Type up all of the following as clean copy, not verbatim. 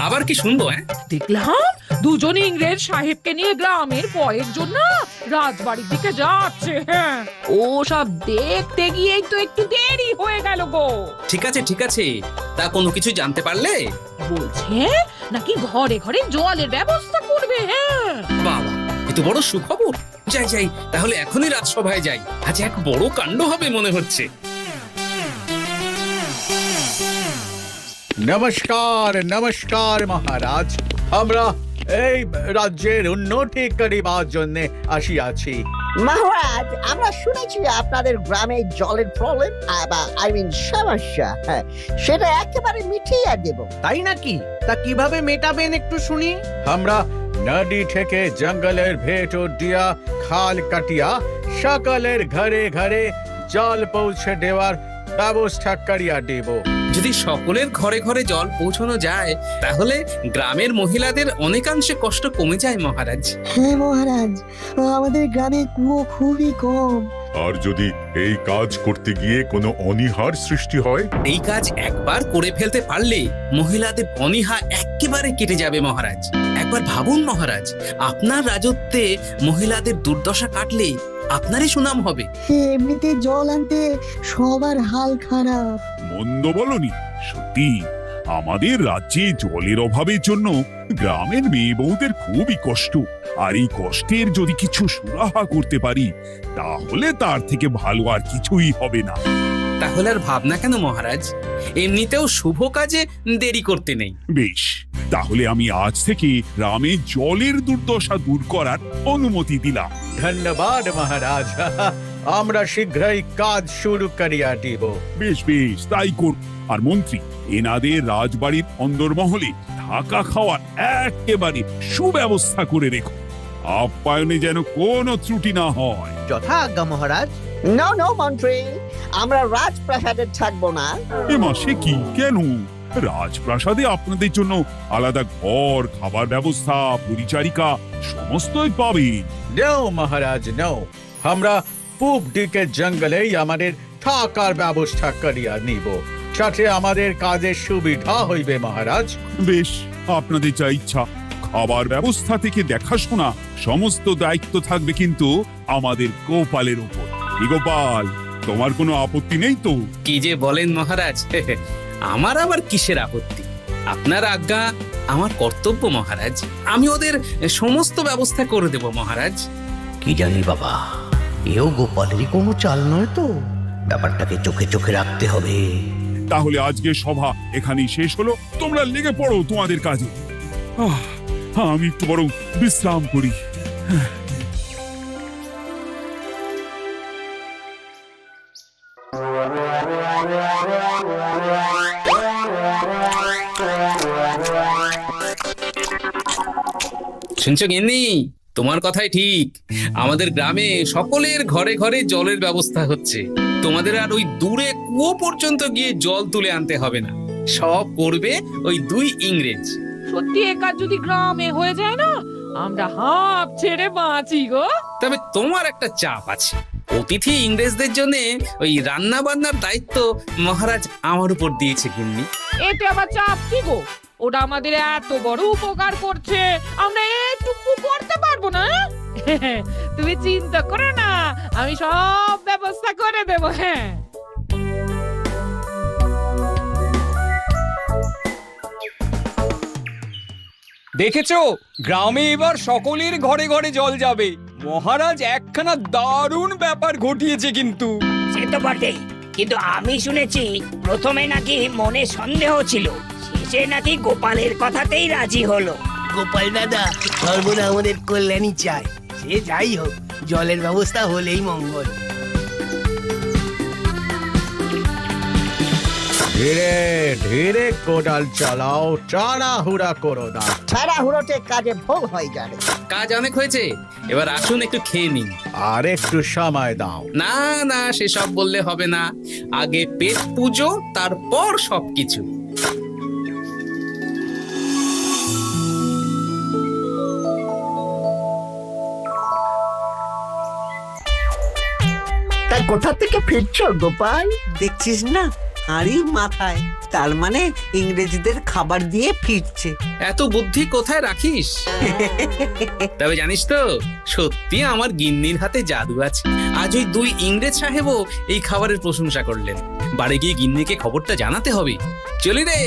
আবার কি শুনবো? দেখলাম দুজন ইংরেজ সাহেবকে নিয়ে গ্রামের কয়েকজন না রাজবাড়ির দিকে যাচ্ছে। হ্যাঁ, ও সব দেখতে গিয়েই তো একটু দেরি হয়ে গেল গো। ঠিক আছে ঠিক আছে, তা কোনো কিছু জানতে পারলে? বলছে নাকি ঘরে ঘরে জলের ব্যবস্থা করবে। হ্যাঁ বাবা, এ তো বড় সুখবর। যাই যাই, তাহলে এখনই রাজসভায় যাই। আজ এক বড় কাণ্ড হবে মনে হচ্ছে। নমস্কার নমস্কার মহারাজ, আমরা এই রাজ্যের উন্নতি করিবার জন্য আসিয়াছি। মহারাজ, আমরা শুনেছি আপনাদের গ্রামে জলের প্রবলেম সমস্যা, হ্যাঁ, সেটা একেবারে মিটিয়ে দেব। তাই নাকি? তা কিভাবে মেটাবেন একটু শুনি। আমরা নদী থেকে জঙ্গলের ভেতর দিয়া খাল কাটিয়া সকলের ঘরে ঘরে জল পৌঁছে দেওয়ার ব্যবস্থা করিয়া দেব। যদি সকলের ঘরে ঘরে জল পৌঁছানো যায়, তাহলে গ্রামের মহিলাদের অনেকাংশে কষ্ট কমে যায় মহারাজ। হ্যাঁ মহারাজ, আমাদের গ্রামে কুয়ো খুবই কম। আর যদি এই কাজ করতে গিয়ে কোনো অনীহার সৃষ্টি হয়? এই কাজ একবার করে ফেলতে পারলে মহিলাদের অনীহা একেবারে কেটে যাবে মহারাজ। একবার ভাবুন মহারাজ, আপনার রাজত্বে মহিলাদের দুর্দশা কাটলে আপনারই সুনাম হবে। এমনিতে জল আনতে সবার হাল খারাপ। মন্দ বলনি, সত্যি আমাদের রাজ্যে জলের অভাবের জন্য গ্রামের মেয়ে বউদের খুবই কষ্ট। আর এই কষ্টের যদি কিছু সুরাহা করতে পারি, তাহলে তার থেকে ভালো আর কিছুই হবে না। তাহলে আর ভাবনা কেন মহারাজ? এমনিতেও শুভ কাজে দেরি করতে নেই। বেশ, তাহলে আমি আজ থেকে গ্রামে জলের দুর্দশা দূর করার অনুমতি দিলাম। ধন্যবাদ মহারাজ, আমরা শীঘ্রই কাজ শুরু করিয়া দিব। বেশ বেশ, তাই কর। আর মন্ত্রী, এনাদের রাজবাড়ির অন্দরমহলে থাকা খাওয়ার একেবারে সুব্যবস্থা করে রেখো। আপ্যায়নে যেন কোনো ত্রুটি না হয়। যথা আজ্ঞা মহারাজ। নো নো মন্ত্রী, আমরা রাজপ্রাসাদে থাকবো না। এ মাসে কি কেন? রাজপ্রাসাদে আপনাদের জন্য আলাদা ঘর, খাবার ব্যবস্থা, পরিচারিকা সমস্তই পাবে। নাও মহারাজ নাও, আমরা পূব দিকের জঙ্গলেই আমাদের থাকার ব্যবস্থা করিয়া নিব, সাথে আমাদের কাজের সুবিধা হইবে মহারাজ। বেশ, আপনাদের যা ইচ্ছা। খাবার ব্যবস্থা থেকে দেখাশোনা সমস্ত দায়িত্ব থাকবে কিন্তু আমাদের গোপালের উপর। কি গোপাল, তোমার কোনো আপত্তি নেই তো? কি যে বলেন মহারাজ, আমার আবার কিসের আপত্তি? আপনার আজ্ঞা আমার কর্তব্য মহারাজ। আমি ওদের সমস্ত ব্যবস্থা করে দেব মহারাজ। কি জানি বাবা, এও গোপালেরই কোনো চাল নয় তো। ব্যাপারটাকে চোখে চোখে রাখতে হবে। তাহলে আজকে সভা এখানেই শেষ হলো। তোমরা লেগে পড়ো তোমাদের কাজে। আমি একটু বরং বিশ্রাম করি। শুনছো গিন্নি, তোমার কথাই ঠিক। আমাদের গ্রামে সকলের ঘরে ঘরে জলের ব্যবস্থা হচ্ছে। তোমাদের আর ওই দূরে কুয়ো পর্যন্ত গিয়ে জল তুলে আনতে হবে না। সব করবে ওই দুই ইংরেজ। সত্যি এ কাজ যদি গ্রামে হয়ে যায় না, আমরা হাঁপ ছেড়ে বাঁচি গো। তবে তোমার একটা চাপ আছে। অতিথি ইংরেজদের জন্য ওই রান্না বান্নার দায়িত্ব মহারাজ আমার উপর দিয়েছে গিন্নি। এতে আবার চাপ কি গো? ওটা আমাদের এত বড় উপকার করছে, আমরা এটুকু করতে পারবো না? তুমি চিন্তা করো না, আমি সব ব্যবস্থা করে দেবো। হ্যাঁ, দেখেছো, গ্রামে এবার সকলের ঘরে ঘরে জল যাবে। মহারাজ একখানা দারুণ ব্যাপার ঘটিয়েছে কিন্তু। সে তো বটেই, কিন্তু আমি শুনেছি প্রথমে নাকি মনে সন্দেহ ছিল, শেষে নাকি গোপালের কথাতেই রাজি হলো। গোপাল দাদা সর্বদা আমাদের কল্যাণই চায়। সে যাই হোক, জলের ব্যবস্থা হলেই মঙ্গল। ধীরে ধীরে কোদাল চালাও, তাড়াহুড়া করো না। তাড়াহুড়োতে কাজে ভুল হয়ে যাবে। কাজ অনেক হয়েছে, এবার আসুন একটু খেয়ে নিন। আর একটু সময় দাও। না না, সেসব বললে হবে না। আগে পেট পুজো, তারপর সবকিছু। তা কোথা থেকে ফিরছো গোপাল? দেখছিস না, আরই মাথায়, তার মানে ইংরেজদের খাবার দিয়ে ফিরছে। এত বুদ্ধি কোথায় রাখিস? তবে জানিস তো, সত্যি আমার গিন্নির হাতে জাদু আছে। আজ ওই 2 ইংরেজ সাহেবও এই খাবারের প্রশংসা করলেন। বাড়ি গিয়ে গিন্নিকে খবরটা জানাতে হবে। চলি রে।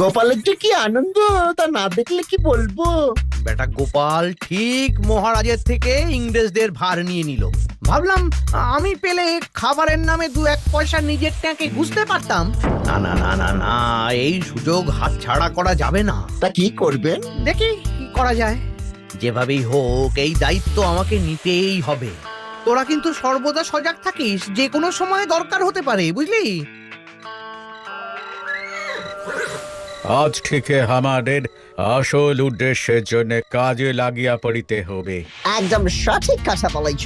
গোপালের যে কি আনন্দ, তা না দেখলে কি বলবো। বেটা গোপাল ঠিক মহারাজের থেকে ইংরেজদের ভার নিয়ে নিল। ভাবলাম আমি পেলে খাবারের নামে 2-1 পয়সা নিজের ট্যাঁকে বুঝতে পারতাম। না না না না না, এই সুযোগ হাতছাড়া করা যাবে না। তা কি করবেন? দেখি কি করা যায়। যেভাবেই হোক এই দায়িত্ব আমাকে নিতেই হবে। তোরা কিন্তু সর্বদা সজাগ থাকিস, যে কোনো সময় দরকার হতে পারে, বুঝলি? আজ থেকে আমাদের আসল উদ্দেশ্যের জন্য কাজে লাগিয়া পড়িতে হবে। একদম সঠিক কথা বলেছ।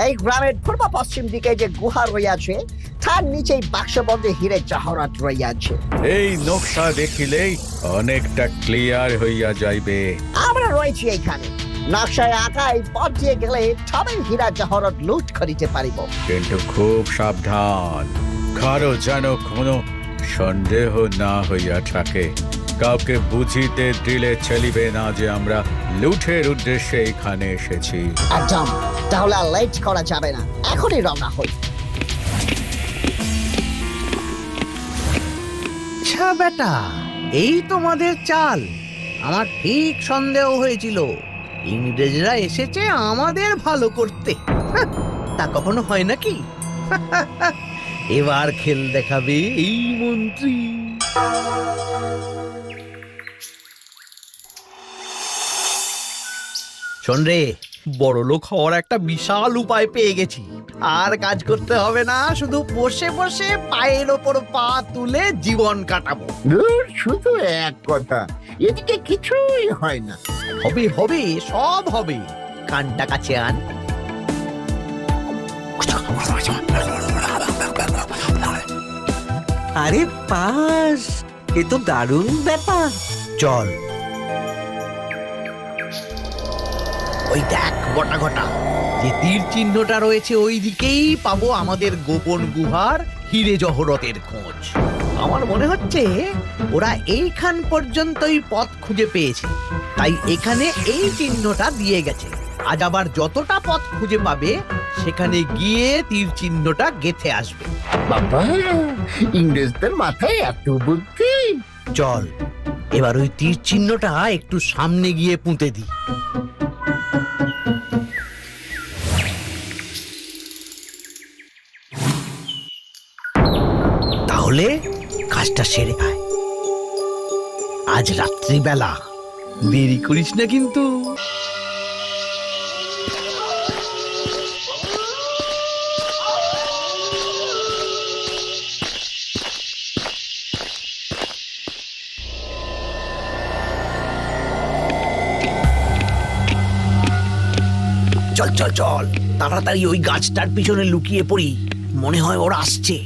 এই গ্রামের পূর্ব পশ্চিম দিকে যে গুহা রইয়াছে, তার নিচেই বাক্সবদ্ধ হীরে জহরত রইয়াছে। এই নকশা দেখিলেই অনেকটা ক্লিয়ার হইয়া যাইবে। আমরা রয়েছি এইখানে। নকশায় আঁকা এই পথ দিয়ে গেলে তবেই হীরা জহরত লুট করিতে পারিব। কিন্তু খুব সাবধান, কারো যেন কোনো সন্দেহ না হইয়া থাকে। কাউকে বুঝিতে দিলে চলিবে না যে আমরা লুটের উদ্দেশ্যে এখানে এসেছি। একদম। তাহলে আর লেট করা যাবে না, এখনই রওনা হই। আচ্ছা বেটা, এই তোমাদের চাল। আমার ঠিক সন্দেহ হয়েছিল ইংরেজরা এসেছে আমাদের ভালো করতে। হাহ, তা কখনো হয় নাকি? এবার খেল দেখাবে এই মন্ত্রী। শোন রে, বড়লোক হওয়ার একটা বিশাল উপায় পেয়ে গেছি। আর কাজ করতে হবে না, শুধু বসে বসে পায়ের ওপর পা তুলে জীবন কাটাবো। শুধু এক কথা, এদিকে কিছুই হয় না। হবে হবে, সব হবে। কানটা কাছে আন। আরে পাস, এ তো দারুণ ব্যাপার। চল। ওই দেখ গোটা গোটা যে তীর চিহ্নটা রয়েছে, ওই দিকেই পাবো আমাদের গোপন গুহার হীরে জহরতের খোঁজ। আমার মনে হচ্ছে ওরা এইখান পর্যন্তই পথ খুঁজে পেয়েছে, তাই এখানে এই চিহ্নটা দিয়ে গেছে। আজ আবার যতটা পথ খুঁজে পাবে সেখানে গিয়ে তীর চিহ্নটা গেঁথে আসবে। বাবা, ইংরেজদের মাথায় এত বুদ্ধি। চল এবার ওই তীর চিহ্নটা একটু সামনে গিয়ে পুঁতে দিই। তাহলে কাজটা সেরে আয়। আজ রাত্রিবেলা দেরি করিস না কিন্তু। চল চল চল, তাড়াতাড়ি ওই গাছটার পিছনে লুকিয়ে পড়ি। মনে হয় ওরা আসছে।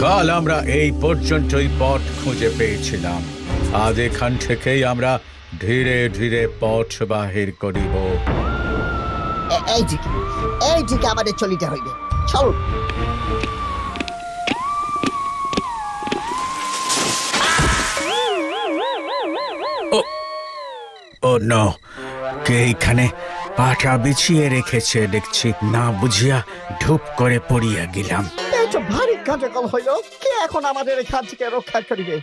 কাল আমরা এই পর্যন্তই পথ খুঁজে পেয়েছিলাম। আজ এখান থেকেই আমরা ধীরে ধীরে পথ বাহির করিব। এই দিকে আমাদের চলিতে হইবে। চল। ও নো, কে এখানে পাটা বিছিয়ে রেখেছে দেখছি। না বুঝিয়া ঢুপ করে পড়িয়া গেলাম। এই তো ভারী কার্যকল হইল। কে এখন আমাদের এখান থেকে রক্ষা করিবে?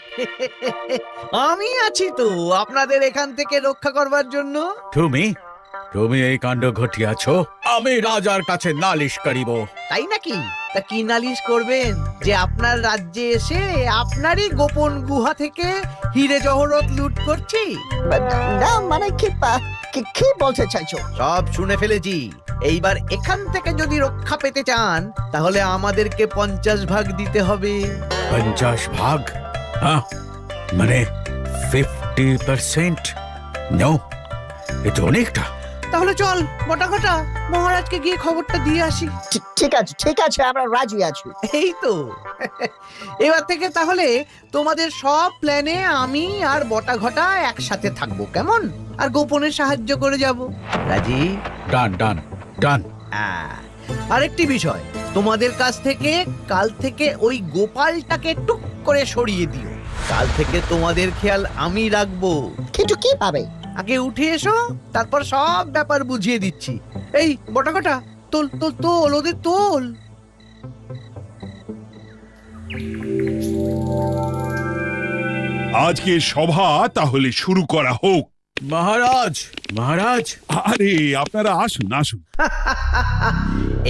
আমি আছি তো আপনাদের এখান থেকে রক্ষা করবার জন্য। তুমি তুমি এই কাণ্ড ঘটিয়াছ, আমি রাজার কাছে নালিশ করিব। তাই নাকি? তা কি নালিশ করবেন? যে আপনার রাজ্যে এসে আপনারই গোপন গুহা থেকে হীরে জহরত লুট করছি? না মানে কি বলতে চাইছো? সব শুনে ফেলেছি। এইবার এখান থেকে যদি রক্ষা পেতে চান তাহলে আমাদেরকে 50 ভাগ দিতে হবে। 50 ভাগ? হ্যাঁ, মানে 50%? নো, এ তো অনেকটা। তাহলে চল বটাঘটা মহারাজকে গিয়ে খবরটা দিয়ে আসি। ঠিক আছে আমরা রাজি আছি। এই তো এবার থেকে তাহলে তোমাদের সব প্ল্যানে আমি আর বটাঘটা একসাথে থাকবো, কেমন? আর গোপনে সাহায্য করে যাব, রাজি? ডান ডান ডান। আরেকটি বিষয়, তোমাদের কাছ থেকে কাল থেকে ওই গোপালটাকে টুক করে সরিয়ে দিও। কাল থেকে তোমাদের খেয়াল আমি রাখবো। কিন্তু কিভাবে? আগে উঠে এসো, তারপর সব ব্যাপার বুঝিয়ে দিচ্ছি। এই বটাঘটা তোল তোল তোল, ওদের তোল। আজকে সভা তাহলে শুরু করা হোক। মহারাজ মহারাজ, আরে আপনারা আসুন আসুন।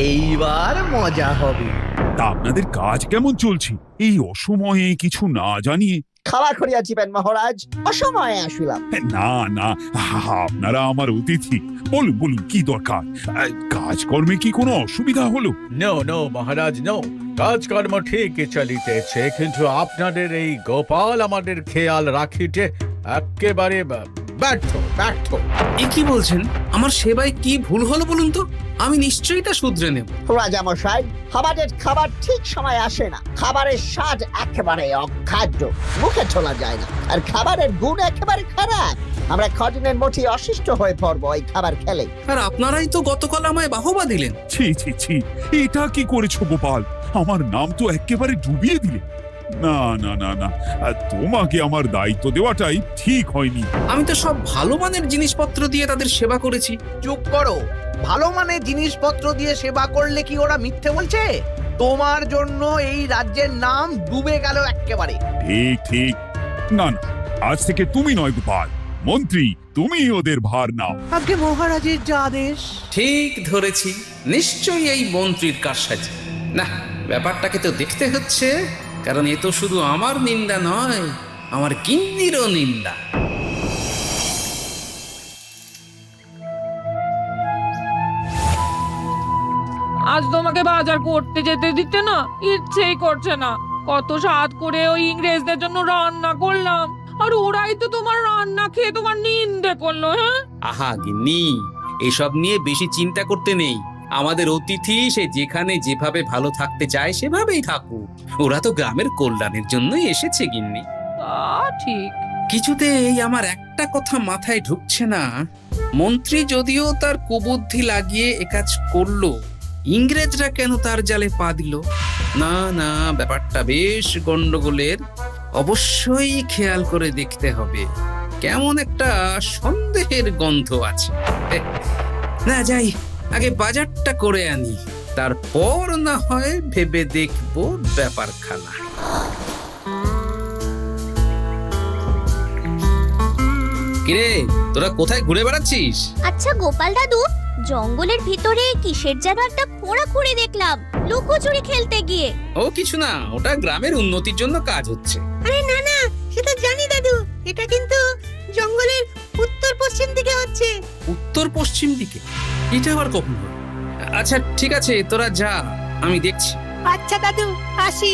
এইবার মজা হবে। তা আপনাদের কাজ কেমন চলছে এই অসময়ে কিছু না জানিয়ে? খাওয়া করিয়াছিবেন মহারাজ, অসময়ে আসিলাম। না না, আপনারা আমার অতিথি। বলুন বলুন কি দরকার? কাজকর্মে কি কোনো অসুবিধা হলো? নো নো মহারাজ নো, কাজকর্ম ঠিকই চলিতেছে, কিন্তু আপনাদের এই গোপাল আমাদের খেয়াল রাখিতে একেবারে ব্যর্থ ব্যর্থ। এ কি বলছেন? আমার সেবায় কি ভুল হলো বলুন তো, আমি নিশ্চয়ই তা শুধরে নেব। রাজা মশাই, আমাদের খাবার ঠিক সময় আসে না, খাবারের স্বাদ একেবারে অখাদ্য, মুখে তোলা যায় না, আর খাবারের গুণ একেবারে খারাপ। আমরা কদিনের মধ্যে অসুস্থ হয়ে পড়বো এই খাবার খেলে। আর আপনারাই তো গতকাল আমায় বাহবা দিলেন। ছি ছি ছি, এটা কি করেছো গোপাল? আমার নাম তো একেবারে ডুবিয়ে দিলে। না না না না, তোমাকে আমার দায়িত্ব দেওয়াটাই ঠিক হয়নি। আমি তো সব ভালো মানের জিনিসপত্র দিয়ে তাদের সেবা করেছি। চুপ করো। ভালো মানে জিনিসপত্র দিয়ে সেবা করলে কি ওরা মিথ্যে বলছে? তোমার জন্য এই রাজ্যের নাম ডুবে গেল একেবারে। ঠিক ঠিক। না না, আজ থেকে তুমি নয় গোপাল, মন্ত্রী তুমি ওদের ভার নাও। আগে মহারাজের যা আদেশ। ঠিক ধরেছি, নিশ্চয়ই এই মন্ত্রীর কারসাজি। না, ব্যাপারটাকে তো দেখতে হচ্ছে, কারণ এ তো শুধু আমার নিন্দা নয়, আমার গিন্নিরও নিন্দা। আজ তোমাকে বাজার করতে যেতে দিতে না ইচ্ছেই করছে না। কত স্বাদ করে ওই ইংরেজদের জন্য রান্না করলাম, আর ওরাই তো তোমার রান্না খেয়ে তোমার নিন্দে করলো। হ্যাঁ, আহা গিন্নি, এসব নিয়ে বেশি চিন্তা করতে নেই। আমাদের অতিথি সে যেখানে যেভাবে ভালো থাকতে চায় সেভাবেই থাকুক। ওরা তো গ্রামের কল্যাণের জন্যই এসেছে গিন্নি। তা ঠিক। কিছুতেই আমার একটা কথা মাথায় ঢুকছে না, মন্ত্রী যদিও তার কুবুদ্ধি লাগিয়ে একাজ করলো, ইংরেজরা কেন তার জালে পা দিল? না না, ব্যাপারটা বেশ গন্ডগোলের। অবশ্যই খেয়াল করে দেখতে হবে, কেমন একটা সন্দেহের গন্ধ আছে। না যাই, আগে বাজারটা করে আনি, তারপর না হয় ভেবে দেখবো ব্যাপারখানা। কিরে, তোরা কোথায় ঘুরে বেড়াচ্ছিস? আচ্ছা গোপাল দাদু, জঙ্গলের ভিতরে কিসের যেন একটা খোঁড়াখুঁড়ি দেখলাম লুকোচুরি খেলতে গিয়ে। ও কিছু না, ওটা গ্রামের উন্নতির জন্য কাজ হচ্ছে। আরে না না, সেটা জানি দাদু, এটা কিন্তু জঙ্গলের উত্তর পশ্চিম দিকে হচ্ছে। উত্তর পশ্চিম দিকে? এটা আবার কখন হলো? আচ্ছা ঠিক আছে, তোরা যা, আমি দেখছি। আচ্ছা দাদু, আসি।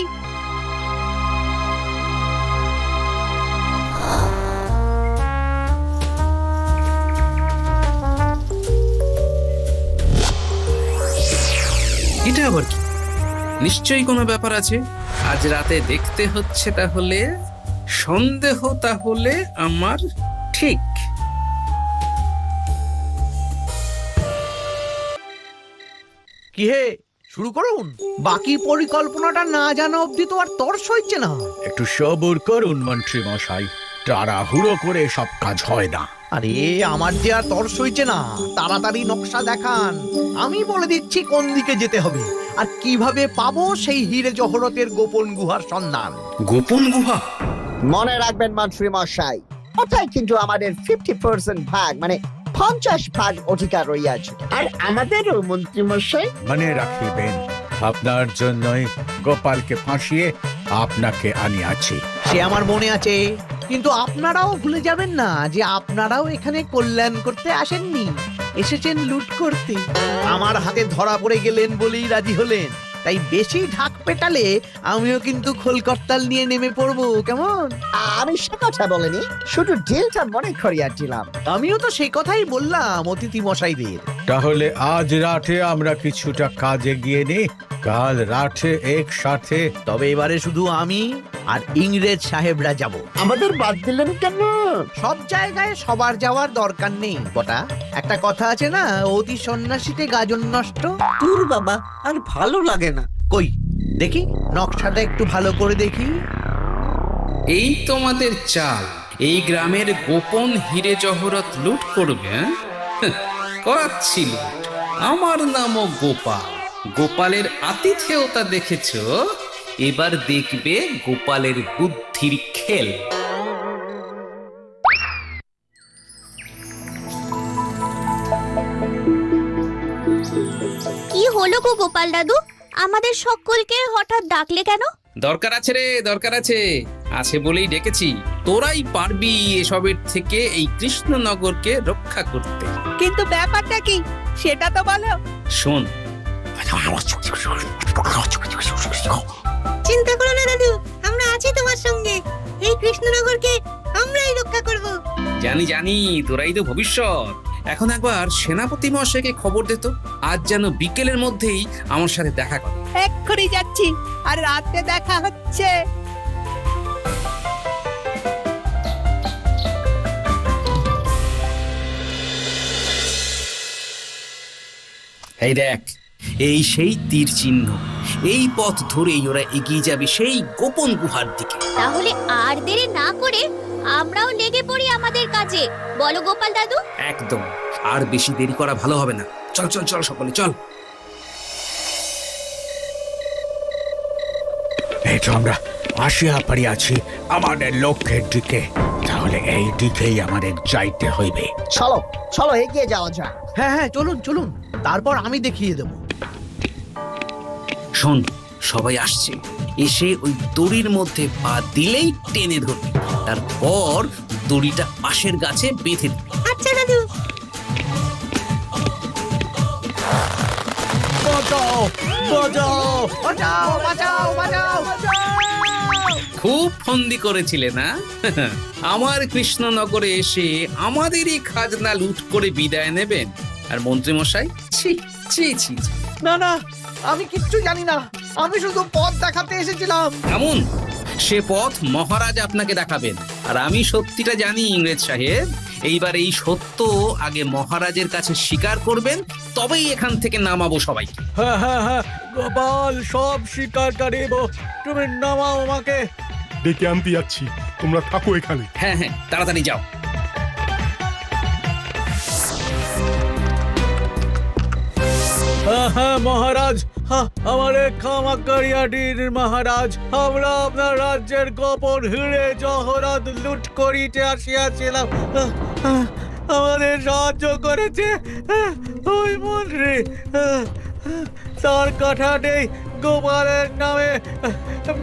এটা আবার কি? নিশ্চয়ই কোনো ব্যাপার আছে। আজ রাতে দেখতে হচ্ছে তাহলে। সন্দেহ তাহলে আমার ঠিক। কি হে, শুরু করুন। বাকি পরিকল্পনাটা না জানা অবধি তো আর তর্স হচ্ছে না। একটু সবুর করুন মন্ত্রী মশাই, তাড়াহুড়ো করে সব কাজ হয় না। আরে আমার যে আর তর্স হইছে না, তাড়াতাড়ি নকশা দেখান। আমি বলে দিচ্ছি কোন দিকে যেতে হবে আর কিভাবে পাবো সেই হিরে জহরতের গোপন গুহার সন্ধান। গোপন গুহা? মনে রাখবেন মন্ত্রী মশাই, ওটাই কিন্তু আমাদের 50% ভাগ, মানে 50 ভাগ অধিকার রইয়াছে। আর আমাদেরও মন্ত্রী মশাই। মনে রাখিবেন, আপনার জন্যই গোপালকে ফাঁসিয়ে আপনাকে আনিয়াছি। সে আমার মনে আছে, কিন্তু আপনারাও ভুলে যাবেন না যে আপনারাও এখানে কল্যাণ করতে আসেননি, এসেছেন লুট করতে। আমার হাতে ধরা পড়ে গেলেন বলেই রাজি হলেন। তাই বেশি ঢাক পেটালে আমিও কিন্তু খোলকর্তাল নিয়ে নেমে পড়বো, কেমন? আমি সে কথা বলিনি, শুধু ডিলটা মনে করিয়া দিলাম। আমিও তো সেই কথাই বললাম অতিথি মশাইদের। তাহলে আজ রাতে আমরা কিছুটা কাজে গিয়ে নি, কাল রাতে একসাথে। তবে এবারে শুধু আমি আর ইংরেজ সাহেবরা যাব। আমাদের বাদ দিলেন কেন? সব জায়গায় সবার যাওয়ার দরকার নেই বটা। একটা কথা আছে না, অতি সন্ন্যাসীতে গাজন নষ্ট। দূর বাবা, আর ভালো লাগে না। কই দেখি নকশাটা একটু ভালো করে দেখি। এই তোমাদের চাল এই গ্রামের গোপন হিরে জহরত লুট করবে? হ্যাঁ? করাচ্ছি লুট। আমার নামও গোপাল। গোপালের আতিথেয়তা দেখেছ, এবার দেখবে গোপালের বুদ্ধির খেল। কি হলো গো গোপাল দাদু, আমাদের সকলকে হঠাৎ ডাকলে কেন? দরকার আছে রে, দরকার আছে। আছে বলেই ডেকেছি। তোরাই পারবি এসবের থেকে এই কৃষ্ণনগরকে রক্ষা করতে। কিন্তু ব্যাপারটা কি সেটা তো বলো। শোন, চিন্তা করো না দাদু, আমরা আছি তোমার সঙ্গে। এই কৃষ্ণনগরকে আমরাই রক্ষা করব। জানি জানি, তোরাই তো ভবিষ্যৎ। এখন একবার সেনাপতি মশাইকে খবর দে তো, আজ যেন বিকেলের মধ্যেই আমার সাথে দেখা করে। এক্ষুনি যাচ্ছি, আর রাতে দেখা হচ্ছে। এই দেখ, এই সেই তীর চিহ্ন। এই পথ ধরেই ওরা এগিয়ে যাবে সেই গোপন গুহার দিকে। তাহলে আর দেরি না করে আমরাও লেগে পড়ি আমাদের কাজে, বলো গোপাল দাদু। একদম, আর বেশি দেরি করা ভালো হবে না। চল চল চল, সকলে চল। এই তো আমরা আসিয়া পারিয়াছি আমাদের লক্ষ্যের দিকে। তাহলে এই দিকেই আমাদের যাইতে হইবে। চলো চলো, এগিয়ে যাওয়া যাক। হ্যাঁ হ্যাঁ, চলুন চলুন, তারপর আমি দেখিয়ে দেবো। শোন, সবাই আসছে। এসে ওই দড়ির মধ্যে পা দিলেই টেনে ধরবি, তারপর দড়িটা পাশের গাছে বেঁধে দিবি। আচ্ছা দাদু। বাঁচাও বাঁচাও বাঁচাও বাঁচাও বাঁচাও বাঁচাও। খুব ফন্দি করেছিলে না? আমার কৃষ্ণনগরে এসে আমাদেরই খাজনা লুট করে বিদায় নেবেন। আর মন্ত্রী মশাই, ছি ছি ছি ছি। না না, আমি কিচ্ছু জানি না, আমি শুধু পথ দেখাতে এসেছিলাম। এমন সে পথ মহারাজ আপনাকে দেখাবেন। আর আমি সত্যিটা জানি ইংরেজ সাহেব। এইবার এই সত্য আগে মহারাজের কাছে স্বীকার করবেন, তবেই এখান থেকে নামাবো সবাইকে। হ্যাঁ হ্যাঁ হ্যাঁ, গোপাল সব স্বীকার করিব। তুমি নামাও আমাকে। ডেকে আনতে যাচ্ছি, তোমরা থাকো এখানে। হ্যাঁ হ্যাঁ, তাড়াতাড়ি যাও। হ্যাঁ হ্যাঁ মহারাজ, আমারে ক্ষমা করিয়া দিন মহারাজ। আমরা আপনার রাজ্যের গোপন হিরে জহরত লুট করিতে আসিয়াছিলাম। আমাদের সাহায্য করেছে ওই মন্ত্রী। তার কথাতেই গোপালের নামে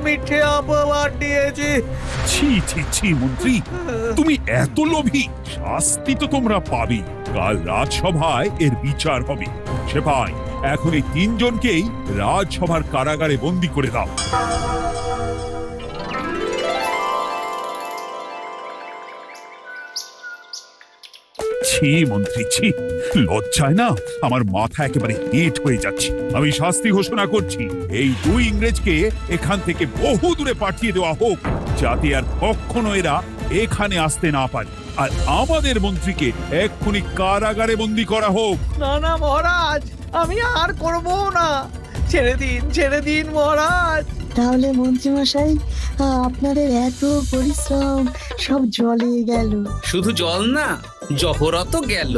মিথ্যে অপবাদ দিয়েছি। ছি ছি ছি মন্ত্রী, তুমি এত লোভী! শাস্তি তো তোমরা পাবে। কাল রাজসভায় এর বিচার হবে। সেপাই, এখন এই তিনজনকেই রাজসভার কারাগারে বন্দী করে দাও। ছি মন্ত্রী, ছি! লজ্জায় না আমার মাথা একেবারে হেঁট হয়ে যাচ্ছে। আমি শাস্তি ঘোষণা করছি, এই দুই ইংরেজকে এখান থেকে বহু দূরে পাঠিয়ে দেওয়া হোক, যাতে আর কখনো এরা এখানে আসতে না পারে। আর আমাদের মন্ত্রীকে এক্ষুনি কারাগারে বন্দী করা হোক। না না মহারাজ, আমি আর করবো না। ছেড়ে দিন মহারাজ। তাহলে মন্ত্রীমশাই, আপনাদের এত পরিশ্রম সব জলে গেল। শুধু জল না, জহরতও গেল।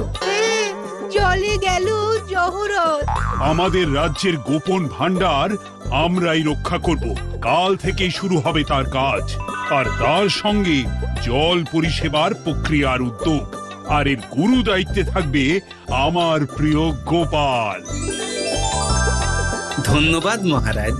চলে গেল জহরত। আমাদের রাজ্যের গোপন ভান্ডার আমরাই রক্ষা করব। কাল থেকেই শুরু হবে তার কাজ, আর তার সঙ্গে জল পরিষেবার প্রক্রিয়ার উদ্যোগ। আর এর গুরু দায়িত্বে থাকবে আমার প্রিয় গোপাল। ধন্যবাদ মহারাজ।